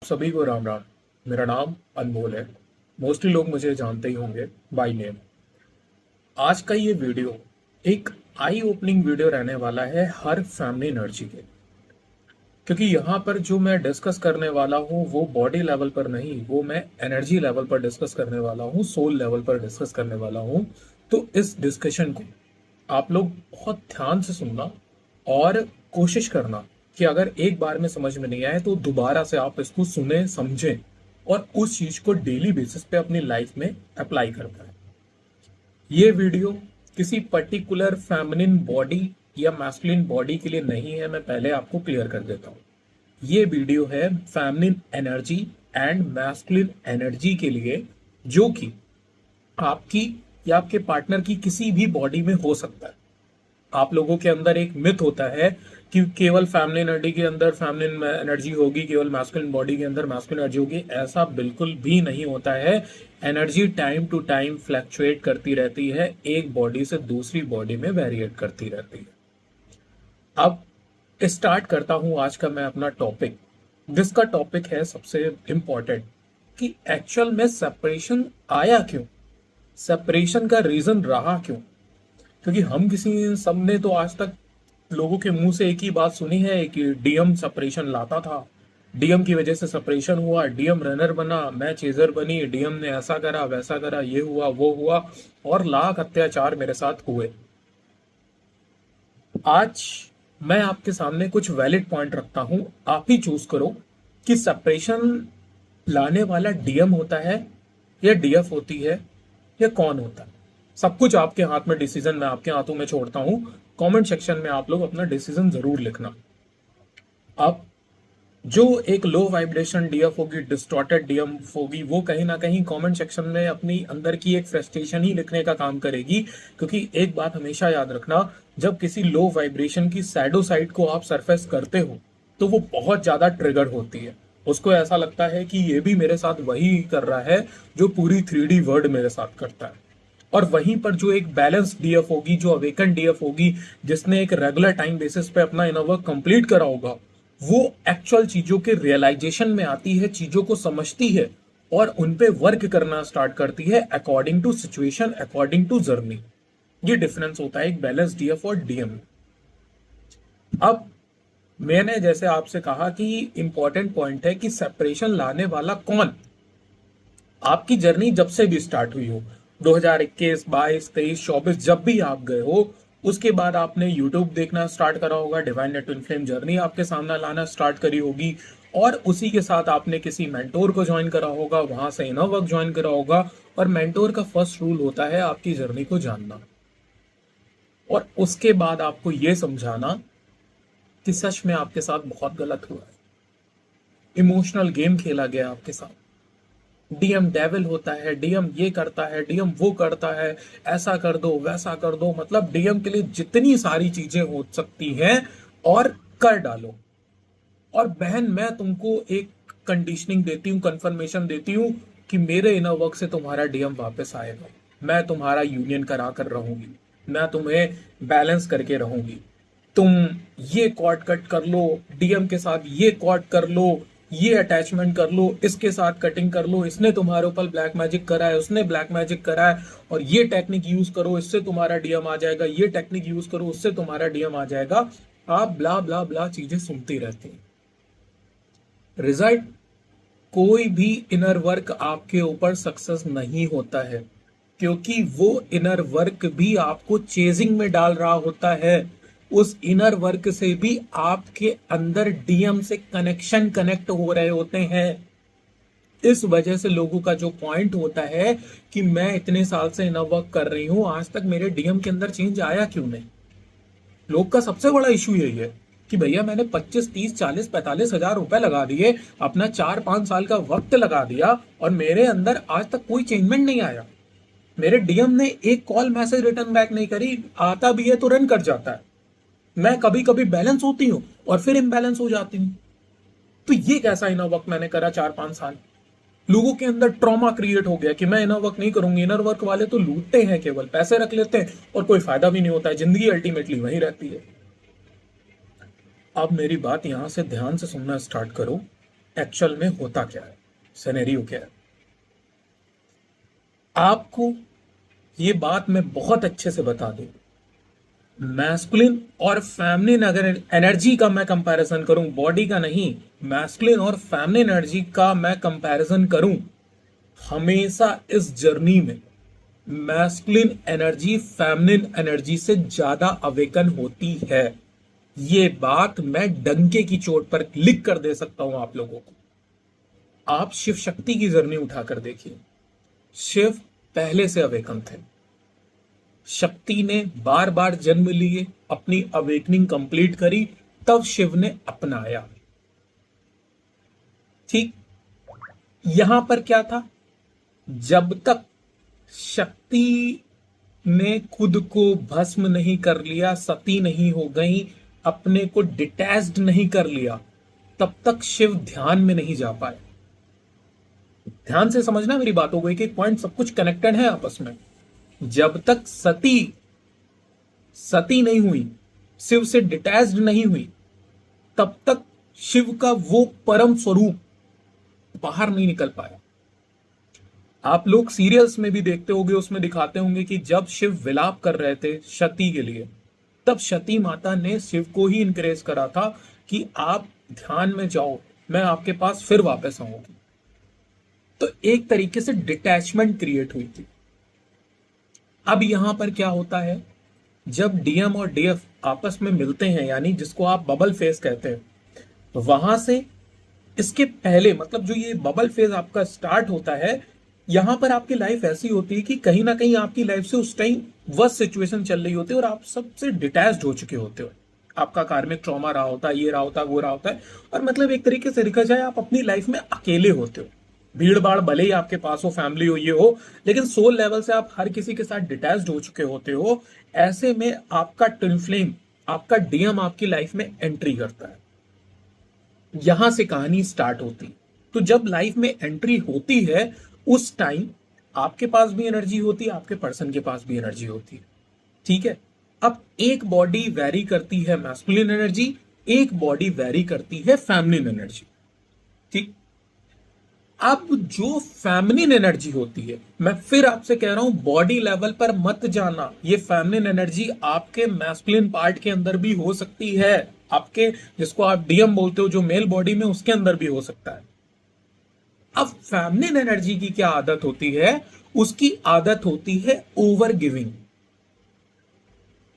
सभी को राम राम। मेरा नाम अनमोल है। मोस्टली लोग मुझे जानते ही होंगे बाय नेम। आज का ये वीडियो एक आई ओपनिंग वीडियो रहने वाला है हर फैमिली एनर्जी के, क्योंकि यहाँ पर जो मैं डिस्कस करने वाला हूँ वो बॉडी लेवल पर नहीं, वो मैं एनर्जी लेवल पर डिस्कस करने वाला हूँ, सोल लेवल पर डिस्कस करने वाला हूँ। तो इस डिस्कशन को आप लोग बहुत ध्यान से सुनना और कोशिश करना कि अगर एक बार में समझ में नहीं आए तो दोबारा से आप इसको सुने, समझें और उस चीज को डेली बेसिस पे अपनी लाइफ में अप्लाई कर पाए। ये वीडियो किसी पर्टिकुलर फेमिनिन बॉडी या मैस्कुलिन बॉडी के लिए नहीं है, मैं पहले आपको क्लियर कर देता हूँ। ये वीडियो है feminine energy and masculine energy के लिए, जो कि आपकी या आपके पार्टनर की किसी भी बॉडी में हो सकता है। आप लोगों के अंदर एक मिथ होता है कि केवल फैमिलिन एनर्जी के अंदर फैमिलिन एनर्जी होगी, केवल मैस्कुलिन बॉडी के अंदर मैस्कुलिन एनर्जी होगी। ऐसा बिल्कुल भी नहीं होता है। Energy time to time fluctuate करती रहती है, एक बॉडी से दूसरी बॉडी में वेरिएट करती रहती है। अब स्टार्ट करता हूं आज का मैं अपना टॉपिक, जिसका टॉपिक है सबसे इंपॉर्टेंट कि एक्चुअल में सेपरेशन आया क्यों, सेपरेशन का रीजन रहा क्यों। क्योंकि हम किसी सबने तो आज तक लोगों के मुंह से एक ही बात सुनी है कि डीएम सेपरेशन लाता था, डीएम की वजह से सेपरेशन हुआ, डीएम रनर बना, मैं चेजर बनी, डीएम ने ऐसा करा वैसा करा, ये हुआ वो हुआ और लाख अत्याचार मेरे साथ हुए। आज मैं आपके सामने कुछ वैलिड पॉइंट रखता हूं, आप ही चूज करो कि सेपरेशन लाने वाला डीएम होता है या डीएफ होती है या कौन होता है। सब कुछ आपके हाथ में, डिसीजन मैं आपके हाथों में छोड़ता हूं। कमेंट सेक्शन में आप लोग अपना डिसीजन जरूर लिखना। अब जो एक लो वाइब्रेशन डीएफ होगी, डिस्टॉर्टेड डीएम होगी, वो कहीं ना कहीं कमेंट सेक्शन में अपनी अंदर की एक फ्रस्ट्रेशन ही लिखने का काम करेगी। क्योंकि एक बात हमेशा याद रखना, जब किसी लो वाइब्रेशन की सैडो साइड को आप सरफेस करते हो तो वो बहुत ज्यादा ट्रिगर होती है। उसको ऐसा लगता है कि ये भी मेरे साथ वही कर रहा है जो पूरी 3D वर्ल्ड मेरे साथ करता है। और वहीं पर जो एक बैलेंस डीएफ होगी, जो अवेकन डीएफ होगी, जिसने एक रेगुलर टाइम बेसिस पे अपना इनर वर्क कंप्लीट करा होगा, वो एक्चुअल चीजों के रियलाइजेशन में आती है, चीजों को समझती है और उन पे वर्क करना स्टार्ट करती है according to situation, according to journey. ये डिफरेंस होता है एक बैलेंस डीएफ और डीएम। अब मैंने जैसे आपसे कहा कि इंपॉर्टेंट पॉइंट है कि सेपरेशन लाने वाला कौन। आपकी जर्नी जब से भी स्टार्ट हुई हो, 2021, 22, 23, 24, जब भी आप गए हो, उसके बाद आपने यूट्यूब देखना स्टार्ट करा होगा, divine net to inflame journey आपके सामने लाना स्टार्ट करी होगी और उसी के साथ आपने किसी मेंटोर को ज्वाइन करा होगा, वहां से इनर वर्क ज्वाइन करा होगा। और मेंटोर का फर्स्ट रूल होता है आपकी जर्नी को जानना और उसके बाद आपको यह समझाना कि सच में आपके साथ बहुत गलत हुआ है, इमोशनल गेम खेला गया आपके साथ। डीएम डेविल होता है, डीएम ये करता है, डीएम वो करता है, ऐसा कर दो वैसा कर दो, मतलब डीएम के लिए जितनी सारी चीजें हो सकती हैं और कर डालो। और बहन, मैं तुमको एक कंडीशनिंग देती हूँ, कंफर्मेशन देती हूँ कि मेरे इनर वर्क से तुम्हारा डीएम वापस आएगा। मैं तुम्हारा यूनियन करा कर रहूंगी, मैं तुम्हें बैलेंस करके रहूंगी। तुम ये कॉर्ड कट कर लो, डीएम के साथ ये कॉर्ड कर लो, ये अटैचमेंट कर लो, इसके साथ कटिंग कर लो, इसने तुम्हारे ऊपर ब्लैक मैजिक करा है, उसने ब्लैक मैजिक करा है, और ये टेक्निक यूज करो, इससे तुम्हारा डीएम आ जाएगा, ये टेक्निक यूज करो, उससे तुम्हारा डीएम आ जाएगा। आप ब्ला ब्ला ब्ला चीजें सुनती रहती हैं। रिजल्ट, कोई भी इनर वर्क आपके ऊपर सक्सेस नहीं होता है, क्योंकि वो इनर वर्क भी आपको चेजिंग में डाल रहा होता है। उस इनर वर्क से भी आपके अंदर डीएम से कनेक्ट हो रहे होते हैं। इस वजह से लोगों का जो पॉइंट होता है कि मैं इतने साल से इनर वर्क कर रही हूं, आज तक मेरे डीएम के अंदर चेंज आया क्यों नहीं। लोग का सबसे बड़ा इशू यही है कि भैया मैंने 25, 30, 40, 45 हजार रुपए लगा दिए, अपना 4-5 साल का वक्त लगा दिया और मेरे अंदर आज तक कोई चेंजमेंट नहीं आया। मेरे डीएम ने एक कॉल मैसेज रिटर्न बैक नहीं करी, आता भी है तो रन कर जाता है। मैं कभी कभी बैलेंस होती हूं और फिर इम्बैलेंस हो जाती हूं। तो ये कैसा इनर वर्क मैंने करा 4-5 साल। लोगों के अंदर ट्रॉमा क्रिएट हो गया कि मैं इनर वर्क नहीं करूंगी। इनर वर्क वाले तो लूटते हैं, केवल पैसे रख लेते हैं और कोई फायदा भी नहीं होता है, जिंदगी अल्टीमेटली वही रहती है। अब मेरी बात यहां से ध्यान से सुनना स्टार्ट करो एक्चुअल में होता क्या है, सिनेरियो क्या है। आपको ये बात मैं बहुत अच्छे से बता दूं, मैस्कुलिन और फेमिनिन अगर एनर्जी का मैं कंपैरिजन करूं, बॉडी का नहीं, मैस्कुलिन और फेमिनिन एनर्जी का मैं कंपैरिजन करूं, हमेशा इस जर्नी में मैस्कुलिन एनर्जी फेमिनिन एनर्जी से ज्यादा अवेकन होती है। ये बात मैं डंके की चोट पर लिख कर दे सकता हूं आप लोगों को। आप शिव शक्ति की जर्नी उठाकर देखिए, शिव पहले से अवेकन थे। शक्ति ने बार बार जन्म लिए, अपनी अवेकनिंग कंप्लीट करी, तब शिव ने अपनाया। ठीक, यहां पर क्या था, जब तक शक्ति ने खुद को भस्म नहीं कर लिया, सती नहीं हो गई, अपने को डिटैच्ड नहीं कर लिया, तब तक शिव ध्यान में नहीं जा पाए। ध्यान से समझना मेरी बातों को, एक एक पॉइंट, सब कुछ कनेक्टेड है आपस में। जब तक सती नहीं हुई, शिव से डिटैच्ड नहीं हुई, तब तक शिव का वो परम स्वरूप बाहर नहीं निकल पाया। आप लोग सीरियल्स में भी देखते होंगे, उसमें दिखाते होंगे कि जब शिव विलाप कर रहे थे सती के लिए, तब सती माता ने शिव को ही इनकरेज करा था कि आप ध्यान में जाओ, मैं आपके पास फिर वापस आऊंगी। तो एक तरीके से डिटैचमेंट क्रिएट हुई थी। अब यहां पर क्या होता है, जब डीएम और डीएफ आपस में मिलते हैं, यानी जिसको आप बबल फेज कहते हैं, तो वहां से इसके पहले, मतलब जो ये बबल फेज आपका स्टार्ट होता है, यहां पर आपकी लाइफ ऐसी होती है कि कहीं ना कहीं आपकी लाइफ से उस टाइम वर्स्ट सिचुएशन चल रही होती है और आप सबसे डिटैच्ड हो चुके होते हो। आपका कार्मिक ट्रॉमा रहा होता है, ये रहा होता है, वो रहा होता है, और मतलब एक तरीके से देखा जाए आप अपनी लाइफ में अकेले होते हो। भीड़ भाड़ भले ही आपके पास हो, फैमिली हो, ये हो, लेकिन सोल लेवल से आप हर किसी के साथ डिटैच्ड हो चुके होते हो। ऐसे में आपका ट्विन फ्लेम, आपका डीएम आपकी लाइफ में एंट्री करता है। यहां से कहानी स्टार्ट होती। तो जब लाइफ में एंट्री होती है, उस टाइम आपके पास भी एनर्जी होती है, आपके पर्सन के पास भी एनर्जी होती है। ठीक है, अब एक बॉडी वैरी करती है मैस्कुलिन एनर्जी, एक बॉडी वैरी करती है फेमिनिन एनर्जी। ठीक, अब जो फेमिनिन एनर्जी होती है, मैं फिर आपसे कह रहा हूं बॉडी लेवल पर मत जाना, ये फेमिनिन एनर्जी आपके मैस्कुलिन पार्ट के अंदर भी हो सकती है, आपके जिसको आप डीएम बोलते हो जो मेल बॉडी में, उसके अंदर भी हो सकता है। अब फेमिनिन एनर्जी की क्या आदत होती है, उसकी आदत होती है ओवर गिविंग।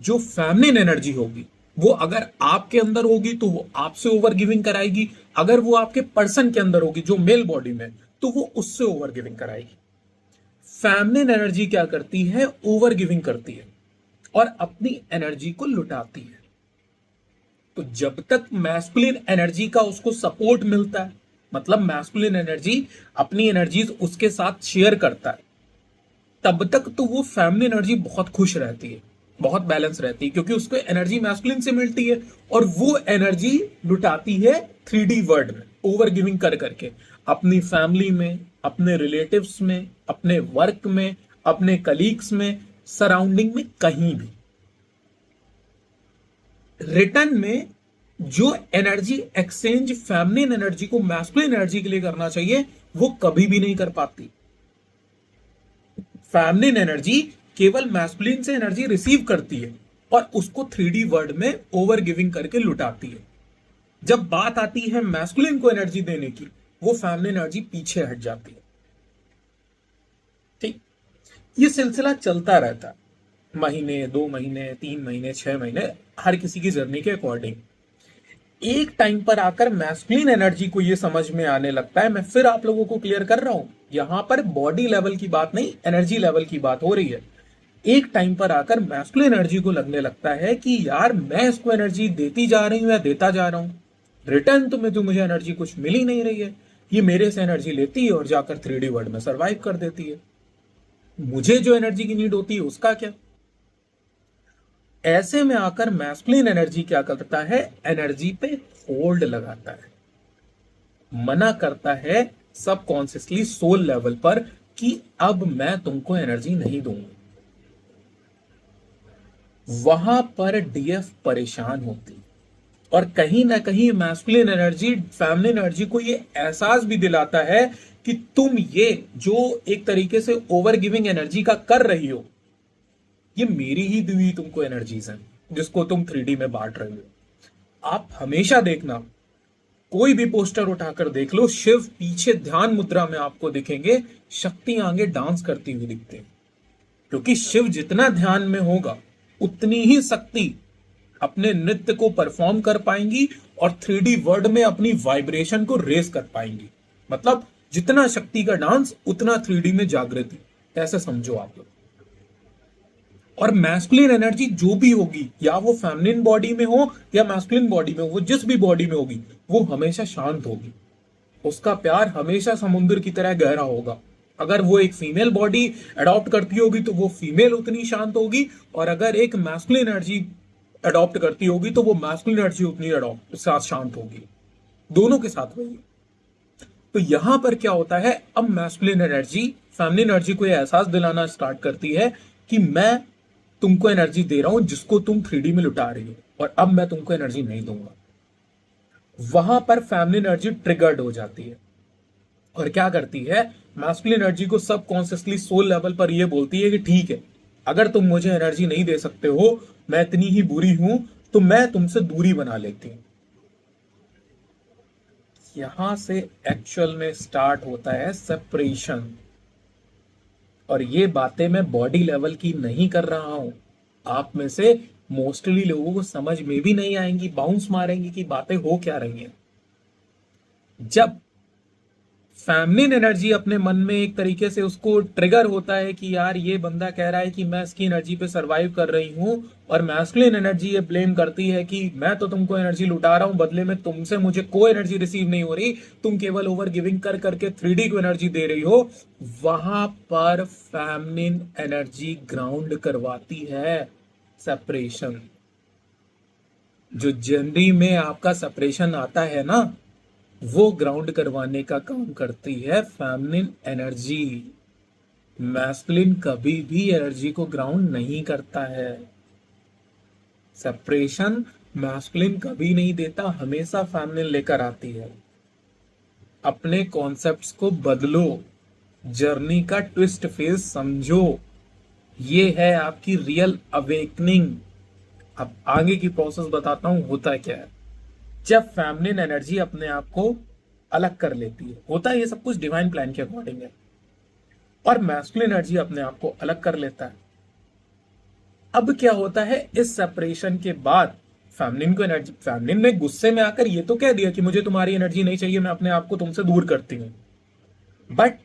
जो फेमिनिन एनर्जी होगी वो अगर आपके अंदर होगी तो वो आपसे ओवर गिविंग कराएगी, अगर वो आपके पर्सन के अंदर होगी जो मेल बॉडी में, तो वो उससे ओवर गिविंग कराएगी। फेमिनिन एनर्जी क्या करती है, ओवर गिविंग करती है और अपनी एनर्जी को लुटाती है। तो जब तक मैस्कुलिन एनर्जी का उसको सपोर्ट मिलता है, मतलब मैस्कुलिन एनर्जी अपनी एनर्जीज उसके साथ शेयर करता है, तब तक तो वो फेमिनिन एनर्जी बहुत खुश रहती है, बहुत बैलेंस रहती है, क्योंकि उसको एनर्जी मैस्कुलिन से मिलती है और वो एनर्जी लुटाती है 3D वर्ल्ड में, ओवर गिविंग कर करके, अपनी फैमिली में, अपने रिलेटिव्स में, अपने वर्क में, अपने कलीग्स में, सराउंडिंग में, कहीं भी। रिटर्न में जो एनर्जी एक्सचेंज फेमिनिन एनर्जी को मैस्कुलिन एनर्जी के लिए करना चाहिए, वो कभी भी नहीं कर पाती। फेमिनिन एनर्जी केवल मैस्कुलिन से एनर्जी रिसीव करती है और उसको 3D वर्ल्ड में ओवर गिविंग करके लुटाती है। जब बात आती है मैस्कुलिन को एनर्जी देने की, वो फेमिनिन एनर्जी पीछे हट जाती है। ठीक, ये सिलसिला चलता रहता है, महीने, 2 महीने, 3 महीने, 6 महीने, हर किसी की जर्नी के अकॉर्डिंग। एक टाइम पर आकर मैस्कुलिन एनर्जी को ये समझ में आने लगता है, मैं फिर आप लोगों को क्लियर कर रहा हूं, यहां पर बॉडी लेवल की बात नहीं, एनर्जी लेवल की बात हो रही है। एक टाइम पर आकर मैस्कुलिन एनर्जी को लगने लगता है कि यार मैं इसको एनर्जी देती जा रही हूं या देता जा रहा हूं, रिटर्न तो मुझे एनर्जी कुछ मिल ही नहीं रही है, ये मेरे से एनर्जी लेती है और जाकर 3D वर्ल्ड में सर्वाइव कर देती है, मुझे जो एनर्जी की नीड होती है उसका क्या। ऐसे में आकर मैस्कुलिन एनर्जी क्या करता है, एनर्जी पे होल्ड लगाता है, मना करता है सबकॉन्शियसली सोल लेवल पर कि अब मैं तुमको एनर्जी नहीं दूंगा। वहां पर डीएफ परेशान होती और कहीं ना कहीं मैस्कुलिन एनर्जी फेमिनिन एनर्जी को ये एहसास भी दिलाता है कि तुम ये जो एक तरीके से ओवर गिविंग एनर्जी का कर रही हो, ये मेरी ही दी हुई तुमको एनर्जीज हैं जिसको तुम 3D में बांट रही हो। आप हमेशा देखना, कोई भी पोस्टर उठाकर देख लो, शिव पीछे ध्यान मुद्रा में आपको दिखेंगे, शक्ति आगे डांस करती हुई दिखते हैं। क्योंकि शिव जितना ध्यान में होगा उतनी ही शक्ति अपने नृत्य को परफॉर्म कर पाएंगी और 3D वर्ल्ड में अपनी वाइब्रेशन को रेस कर पाएंगी। मतलब जितना शक्ति का डांस उतना 3D में जागृति, ऐसे समझो आप लोग। और मैस्कुलिन एनर्जी जो भी होगी, या वो फेमिनिन बॉडी में हो या मैस्कुलिन बॉडी में हो, वो जिस भी बॉडी में होगी वो हमेशा शांत होगी। उसका प्यार हमेशा समुद्र की तरह गहरा होगा। अगर वो एक फीमेल बॉडी अडॉप्ट करती होगी तो वो फीमेल उतनी शांत होगी, और अगर एक मैस्कुलिन एनर्जी अडॉप्ट करती होगी तो वो मैस्कुलिन एनर्जी उतनी साथ शांत होगी। दोनों के साथ वही। तो यहां पर क्या होता है, अब मैस्कुलिन एनर्जी फेमिनिन एनर्जी को यह एहसास दिलाना स्टार्ट करती है कि मैं तुमको एनर्जी दे रहा हूं जिसको तुम 3D में लुटा रही हो, और अब मैं तुमको एनर्जी नहीं दूंगा। वहां पर फेमिनिन एनर्जी ट्रिगर्ड हो जाती है और क्या करती है, मैस्कुलिन एनर्जी को सब कॉन्शियसली सोल लेवल पर यह बोलती है कि ठीक है, अगर तुम मुझे एनर्जी नहीं दे सकते हो, मैं इतनी ही बुरी हूं, तो मैं तुमसे दूरी बना लेती हूं। यहां से एक्चुअल में स्टार्ट होता है सेपरेशन। और ये बातें मैं बॉडी लेवल की नहीं कर रहा हूं, आप में से मोस्टली लोगों को समझ में भी नहीं आएंगी, बाउंस मारेंगी कि बातें हो क्या रही हैं। जब फेमिनिन एनर्जी अपने मन में एक तरीके से उसको ट्रिगर होता है कि यार ये बंदा कह रहा है कि मैं इसकी एनर्जी पे सरवाइव कर रही हूं, और मैस्कुलिन एनर्जी ये ब्लेम करती है कि मैं तो तुमको एनर्जी लुटा रहा हूं, बदले में तुमसे मुझे कोई एनर्जी रिसीव नहीं हो रही, तुम केवल ओवर गिविंग कर करके 3D को एनर्जी दे रही हो। वहां पर फेमिनिन एनर्जी ग्राउंड करवाती है सेपरेशन। जो जनवरी में आपका सेपरेशन आता है ना, वो ग्राउंड करवाने का काम करती है फेमिनिन एनर्जी। मैस्कुलिन कभी भी एनर्जी को ग्राउंड नहीं करता है। सेपरेशन मैस्कुलिन कभी नहीं देता, हमेशा फेमिनिन लेकर आती है। अपने कॉन्सेप्ट्स को बदलो, जर्नी का ट्विस्ट फेज समझो, ये है आपकी रियल अवेकनिंग। अब आगे की प्रोसेस बताता हूं होता क्या है। जब फेमिनिन एनर्जी अपने आप को अलग कर लेती है, होता है ये सब कुछ डिवाइन प्लान के अकॉर्डिंग है, और मैस्कुलिन एनर्जी अपने आप को अलग कर लेता है। अब क्या होता है, इस सेपरेशन के बाद फेमिनिन ने गुस्से में आकर ये तो कह दिया कि मुझे तुम्हारी एनर्जी नहीं चाहिए, मैं अपने आप को तुमसे दूर करती हूं। बट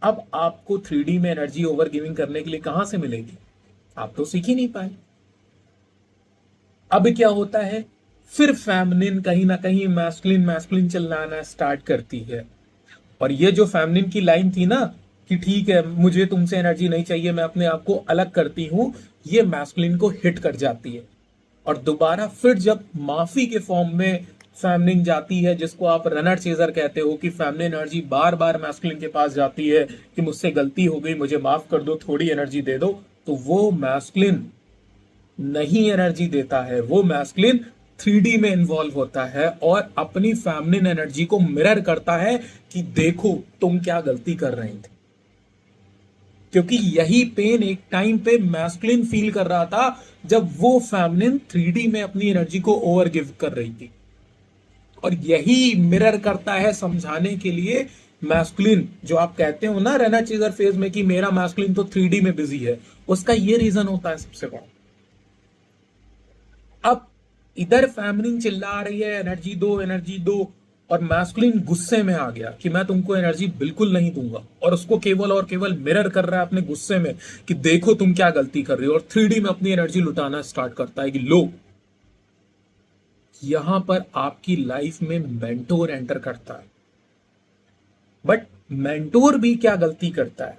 अब आपको 3D में एनर्जी ओवर गिविंग करने के लिए कहां से मिलेगी, आप तो सीख ही नहीं पाए। अब क्या होता है, फिर फेमिनिन कहीं ना कहीं मैस्कुलिन मैस्कुलिन चिल्लाना स्टार्ट करती है। और ये जो फेमिनिन की लाइन थी ना कि ठीक है मुझे तुमसे एनर्जी नहीं चाहिए, मैं अपने आप को अलग करती हूं, ये मैस्कुलिन को हिट कर जाती है। और दोबारा फिर जब माफी के फॉर्म में फेमिनिन जाती है, जिसको आप रनर चेजर कहते हो, कि फेमिनिन एनर्जी बार बार मैस्कुलिन के पास जाती है कि मुझसे गलती हो गई, मुझे माफ कर दो, थोड़ी एनर्जी दे दो, तो वो मैस्कुलिन नहीं एनर्जी देता है, वो मैस्कुलिन 3D में इन्वॉल्व होता है और अपनी फेमिनिन एनर्जी को मिरर करता है कि देखो तुम क्या गलती कर रही थी। क्योंकि यही पेन एक टाइम पे मैस्कुलिन फील कर रहा था जब वो फेमिनिन 3D में अपनी एनर्जी को ओवर गिव कर रही थी। और यही मिरर करता है समझाने के लिए मैस्कुलिन, जो आप कहते हो ना रेना चेजर फेज में कि मेरा मैस्कुलिन तो 3D में बिजी है, उसका ये रीजन होता है सबसे बड़ा। अब इधर फेमिनिन चिल्ला रही है एनर्जी दो एनर्जी दो, और मैस्कुलिन गुस्से में आ गया कि मैं तुमको एनर्जी बिल्कुल नहीं दूंगा, और उसको केवल और केवल मिरर कर रहा है अपने गुस्से में कि देखो तुम क्या गलती कर रही हो, और 3D में अपनी एनर्जी लुटाना स्टार्ट करता है कि लो। यहां पर आपकी लाइफ में मेंटोर एंटर करता है। बट मेंटोर भी क्या गलती करता है,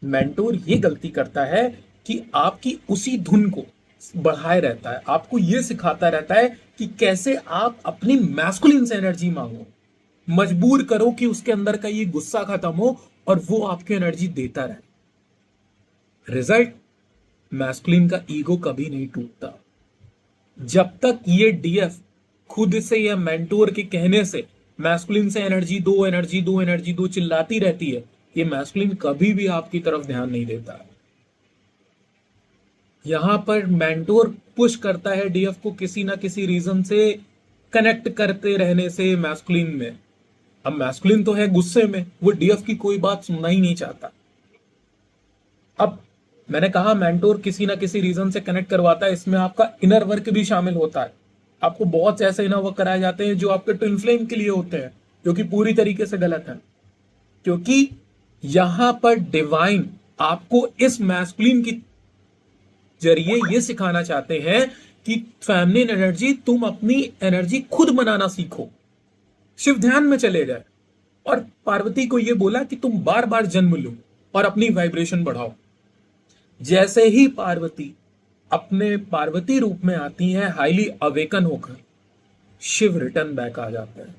मेंटोर ये गलती करता है कि आपकी उसी धुन को बढ़ाए रहता है, आपको यह सिखाता रहता है कि कैसे आप अपनी मैस्कुलिन से एनर्जी मांगो, मजबूर करो कि उसके अंदर का ये गुस्सा खत्म हो और वो आपकी एनर्जी देता रहे। रिजल्ट, मैस्कुलिन का ईगो कभी नहीं टूटता। जब तक ये डीएफ खुद से या मेंटोर के कहने से मैस्कुलिन से एनर्जी दो, एनर्जी दो, एनर्जी दो चिल्लाती रहती है, ये मैस्कुलिन कभी भी आपकी तरफ ध्यान नहीं देता है। यहां पर मेंटोर पुश करता है डीएफ को किसी ना किसी रीजन से कनेक्ट करते रहने से मैस्कुलिन में। अब मैस्कुलिन तो है गुस्से में, वो डीएफ की कोई बात सुनना ही नहीं चाहता। अब मैंने कहा मेंटोर किसी ना किसी रीजन से कनेक्ट करवाता है, इसमें आपका इनर वर्क भी शामिल होता है। आपको बहुत से ऐसे इनर वर्क कराए जाते हैं जो आपके ट्विन फ्लेम के लिए होते हैं, जो कि पूरी तरीके से गलत है, क्योंकि यहां पर डिवाइन आपको इस मैस्कुलिन की जरिए ये सिखाना चाहते हैं कि फेमिनिन एनर्जी, तुम अपनी एनर्जी खुद बनाना सीखो। शिव ध्यान में चले गए और पार्वती को यह बोला कि तुम बार बार जन्म लो और अपनी वाइब्रेशन बढ़ाओ। जैसे ही पार्वती अपने पार्वती रूप में आती हैं, हाईली अवेकन होकर, शिव रिटर्न बैक आ जाते हैं।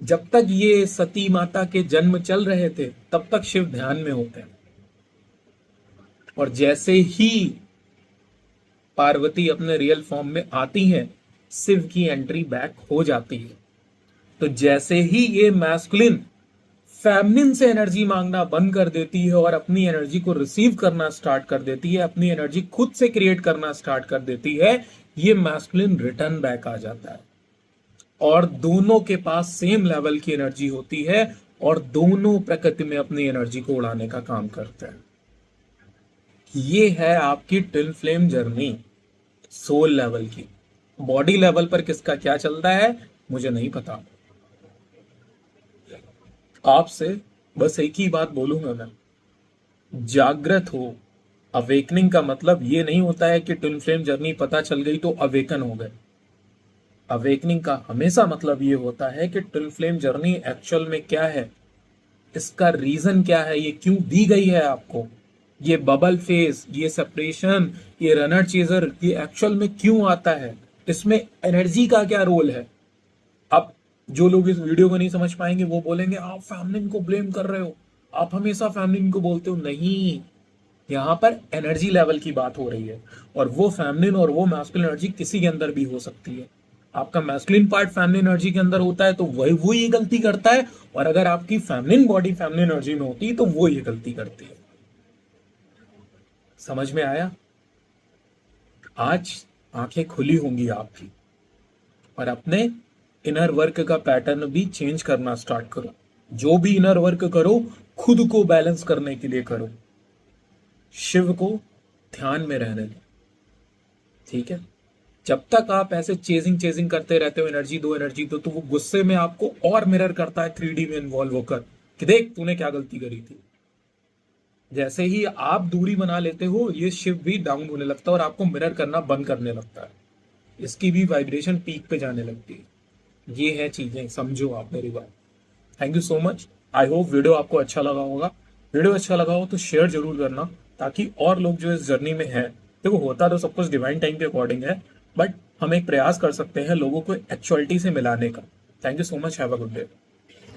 जब तक ये सती माता के जन्म चल रहे थे तब तक शिव ध्यान में होते हैं, और जैसे ही पार्वती अपने रियल फॉर्म में आती हैं, शिव की एंट्री बैक हो जाती है। तो जैसे ही ये मैस्कुलिन फेमिनिन से एनर्जी मांगना बंद कर देती है और अपनी एनर्जी को रिसीव करना स्टार्ट कर देती है, अपनी एनर्जी खुद से क्रिएट करना स्टार्ट कर देती है, ये मैस्कुलिन रिटर्न बैक आ जाता है और दोनों के पास सेम लेवल की एनर्जी होती है और दोनों प्रकृति में अपनी एनर्जी को उड़ाने का काम करते हैं। ये है आपकी twin flame journey soul level की। बॉडी लेवल पर किसका क्या चलता है मुझे नहीं पता। आपसे बस एक ही बात बोलूंगा मैं, जागृत हो। अवेकनिंग का मतलब ये नहीं होता है कि ट्विन फ्लेम जर्नी पता चल गई तो अवेकन हो गए। अवेकनिंग का हमेशा मतलब ये होता है कि ट्विन फ्लेम जर्नी एक्चुअल में क्या है, इसका रीजन क्या है, ये क्यों दी गई है आपको, ये बबल फेस, ये सेपरेशन, ये रनर चेजर, ये एक्चुअल में क्यों आता है, इसमें एनर्जी का क्या रोल है। अब जो लोग इस वीडियो को नहीं समझ पाएंगे वो बोलेंगे आप फेमिनिन को ब्लेम कर रहे हो, आप हमेशा फेमिनिन को बोलते हो। नहीं, यहां पर एनर्जी लेवल की बात हो रही है, और वो फेमिनिन और वो मैस्कुलिन एनर्जी किसी के अंदर भी हो सकती है। आपका मैस्कुलिन पार्ट फेमिनिन एनर्जी के अंदर होता है तो वो ये गलती करता है, और अगर आपकी फेमिनिन बॉडी फेमिनिन एनर्जी में होती है तो वो ये गलती करती है। समझ में आया? आज आंखें खुली होंगी आपकी, और अपने इनर वर्क का पैटर्न भी चेंज करना स्टार्ट करो। जो भी इनर वर्क करो खुद को बैलेंस करने के लिए करो, शिव को ध्यान में रहने दो, ठीक है। जब तक आप ऐसे चेजिंग करते रहते हो एनर्जी दो तो वो गुस्से में आपको और मिरर करता है 3D में इन्वॉल्व होकर कि देख तूने क्या गलती करी थी। जैसे ही आप दूरी बना लेते हो ये शिव भी डाउन होने लगता है और आपको मिरर करना बंद करने लगता है, इसकी भी वाइब्रेशन पीक पे जाने लगती है। ये है चीजें, समझो आप मेरी बात। Thank you so much. I hope video आपको अच्छा लगा होगा। वीडियो अच्छा लगा हो तो शेयर जरूर करना, ताकि और लोग जो इस जर्नी में हैं, देखो होता तो सब कुछ डिवाइन टाइम के अकॉर्डिंग है, बट हम एक प्रयास कर सकते हैं लोगों को एक्चुअलिटी से मिलाने का। Thank you so much, have a good day.